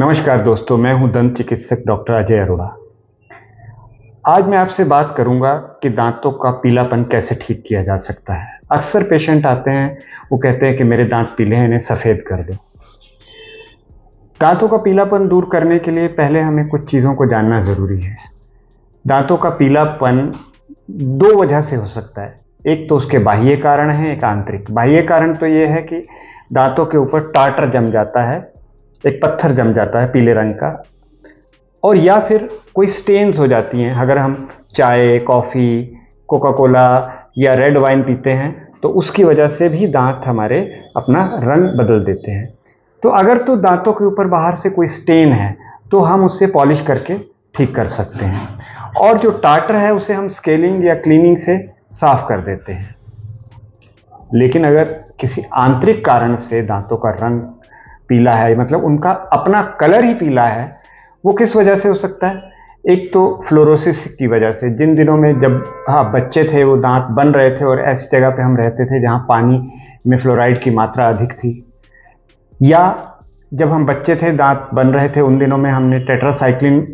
नमस्कार दोस्तों, मैं हूं दंत चिकित्सक डॉक्टर अजय अरोड़ा। आज मैं आपसे बात करूंगा कि दांतों का पीलापन कैसे ठीक किया जा सकता है। अक्सर पेशेंट आते हैं, वो कहते हैं कि मेरे दांत पीले हैं, इन्हें सफ़ेद कर दो। दांतों का पीलापन दूर करने के लिए पहले हमें कुछ चीज़ों को जानना ज़रूरी है। दांतों का पीलापन दो वजह से हो सकता है। एक तो उसके बाह्य कारण है, एक आंतरिक। बाह्य कारण तो ये है कि दांतों के ऊपर टार्टर जम जाता है, एक पत्थर जम जाता है पीले रंग का, और या फिर कोई स्टेन्स हो जाती हैं। अगर हम चाय, कॉफ़ी, कोका कोला या रेड वाइन पीते हैं तो उसकी वजह से भी दांत हमारे अपना रंग बदल देते हैं। तो अगर तो दांतों के ऊपर बाहर से कोई स्टेन है तो हम उससे पॉलिश करके ठीक कर सकते हैं, और जो टार्टर है उसे हम स्केलिंग या क्लीनिंग से साफ कर देते हैं। लेकिन अगर किसी आंतरिक कारण से दांतों का रंग पीला है, मतलब उनका अपना कलर ही पीला है, वो किस वजह से हो सकता है? एक तो फ्लोरोसिस की वजह से। जिन दिनों में जब बच्चे थे, वो दांत बन रहे थे और ऐसी जगह पे हम रहते थे जहाँ पानी में फ्लोराइड की मात्रा अधिक थी, या जब हम बच्चे थे दांत बन रहे थे, उन दिनों में हमने टेट्रासाइक्लिन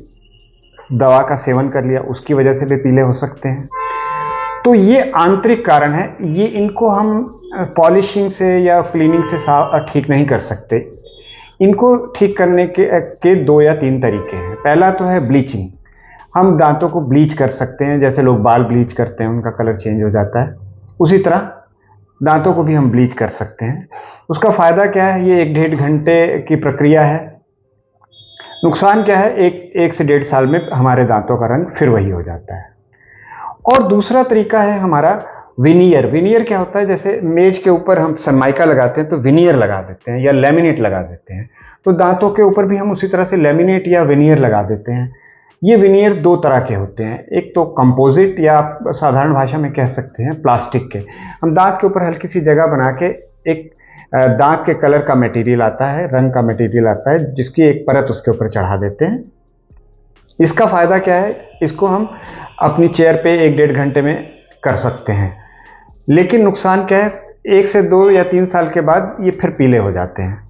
दवा का सेवन कर लिया, उसकी वजह से भी पीले हो सकते हैं। तो ये आंतरिक कारण है, ये इनको हम पॉलिशिंग से या क्लीनिंग से ठीक नहीं कर सकते। इनको ठीक करने के 2 या 3 तरीके हैं। पहला तो है ब्लीचिंग। हम दांतों को ब्लीच कर सकते हैं, जैसे लोग बाल ब्लीच करते हैं, उनका कलर चेंज हो जाता है, उसी तरह दांतों को भी हम ब्लीच कर सकते हैं। उसका फ़ायदा क्या है? ये 1-1.5 घंटे की प्रक्रिया है। नुकसान क्या है? 1 से 1.5 साल में हमारे दांतों का रंग फिर वही हो जाता है। और दूसरा तरीका है हमारा विनियर। विनियर क्या होता है? जैसे मेज के ऊपर हम सनमाइका लगाते हैं तो विनियर लगा देते हैं या लेमिनेट लगा देते हैं, तो दांतों के ऊपर भी हम उसी तरह से लेमिनेट या विनियर लगा देते हैं। ये विनियर 2 तरह के होते हैं। एक तो कंपोजिट, या आप साधारण भाषा में कह सकते हैं प्लास्टिक के। हम दांत के ऊपर हल्की सी जगह बना के एक दांत के कलर का मटेरियल आता है, रंग का मटेरियल आता है, जिसकी एक परत उसके ऊपर चढ़ा देते हैं। इसका फ़ायदा क्या है? इसको हम अपनी चेयर पे 1-1.5 घंटे में कर सकते हैं। लेकिन नुकसान क्या है? 1 से 2 या 3 साल के बाद ये फिर पीले हो जाते हैं।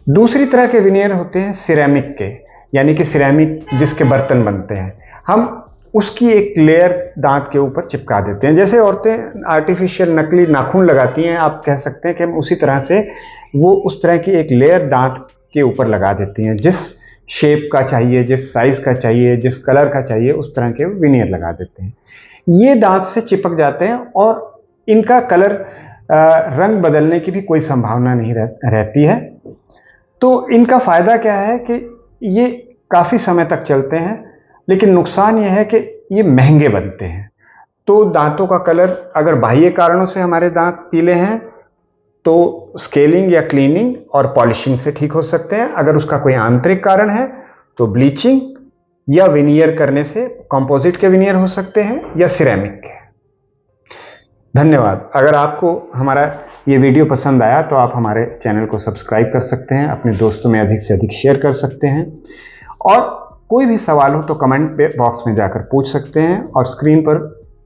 दूसरी तरह के विनियर होते हैं सिरेमिक के, यानी कि सिरेमिक जिसके बर्तन बनते हैं, हम उसकी एक लेयर दांत के ऊपर चिपका देते हैं। जैसे औरतें आर्टिफिशियल नकली नाखून लगाती हैं, आप कह सकते हैं कि हम उसी तरह से वो उस तरह की एक लेयर दांत के ऊपर लगा देती हैं। जिस शेप का चाहिए, जिस साइज़ का चाहिए, जिस कलर का चाहिए, उस तरह के विनियर लगा देते हैं। ये दांत से चिपक जाते हैं और इनका कलर रंग बदलने की भी कोई संभावना नहीं रहती है। तो इनका फ़ायदा क्या है कि ये काफ़ी समय तक चलते हैं, लेकिन नुकसान ये है कि ये महंगे बनते हैं। तो दांतों का कलर अगर बाह्य कारणों से हमारे दांत पीले हैं तो स्केलिंग या क्लीनिंग और पॉलिशिंग से ठीक हो सकते हैं। अगर उसका कोई आंतरिक कारण है तो ब्लीचिंग या विनियर करने से, कंपोजिट के विनियर हो सकते हैं या सिरेमिक के। धन्यवाद। अगर आपको हमारा ये वीडियो पसंद आया तो आप हमारे चैनल को सब्सक्राइब कर सकते हैं, अपने दोस्तों में अधिक से अधिक शेयर कर सकते हैं, और कोई भी सवाल हो तो कमेंट बॉक्स में जाकर पूछ सकते हैं, और स्क्रीन पर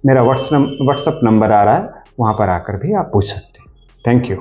मेरा व्हाट्सएप नंबर आ रहा है, वहाँ पर आकर भी आप पूछ सकते हैं। Thank you.